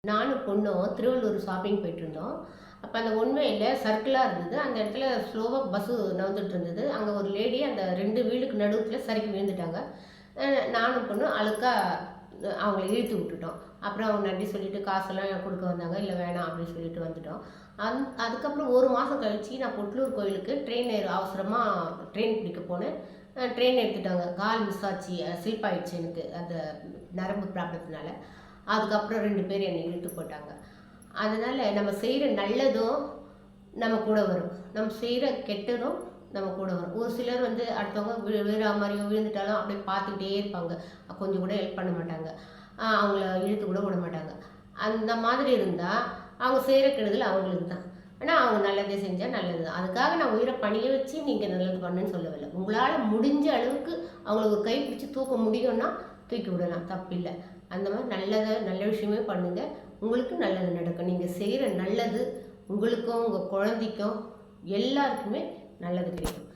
நானும் பொண்ணும் திருவள்ளூர் ஷாப்பிங் போயிட்டுருந்தோம். அப்போ அந்த ஒன்வேல சர்க்கிளாக இருந்தது. அந்த இடத்துல ஸ்லோவாக பஸ்ஸு நகர்ந்துட்டு இருந்தது. அங்கே ஒரு லேடி அந்த 2 வீலுக்கு நடுவுல சறுக்கி விழுந்துட்டாங்க. நானும் பொண்ணும் அழுக்கா அவங்கள இழுத்து விட்டுட்டோம். அப்புறம் அவங்க நன்றி சொல்லிட்டு காசெல்லாம் கொடுக்க வந்தாங்க. இல்லை வேணாம் அப்படின்னு சொல்லிட்டு வந்துட்டோம். அதுக்கப்புறம் 1 மாதம் கழிச்சு நான் பொட்லூர் கோயிலுக்கு ட்ரெயின் அவசரமாக ட்ரெயின் பிடிக்க போனேன். ட்ரெயின் எடுத்துட்டாங்க. கால் மிஸ் ஆச்சு, ஸ்லிப் ஆயிடுச்சு எனக்கு அந்த நரம்பு ப்ராப்ளத்தினால. அதுக்கப்புறம் 2 பேர் என்னை இழுத்து போட்டாங்க. அதனால் நம்ம செய்கிற நல்லதும் நம்ம கூட வரும், நம்ம செய்கிற கெட்டதும் நம்ம கூட வரும். ஒரு சிலர் வந்து அடுத்தவங்க விழுற மாதிரியோ விழுந்துட்டாலும் அப்படியே பார்த்துக்கிட்டே இருப்பாங்க. கொஞ்சம் கூட ஹெல்ப் பண்ண மாட்டாங்க. அவங்கள இழுத்து கூட விட மாட்டாங்க. அந்த மாதிரி இருந்தால் அவங்க செய்கிற கெடுதல் அவங்களுக்கு தான். ஆனால் அவங்க நல்லதே செஞ்சால் நல்லது தான். அதுக்காக நான் உயிரை பணிய வச்சு நீங்கள் நல்லது பண்ணுன்னு சொல்லவில்லை. உங்களால் முடிஞ்ச அளவுக்கு அவங்கள ஒரு கை பிடிச்சி தூக்க முடியும்னா தூக்கி விடலாம், தப்பில்லை. அந்த மாதிரி நல்ல விஷயமே பண்ணுங்கள். உங்களுக்கு நல்லது நடக்கும். நீங்கள் செய்கிற நல்லது உங்களுக்கும் உங்கள் குழந்தைக்கும் எல்லாருக்குமே நல்லது கிடைக்கும்.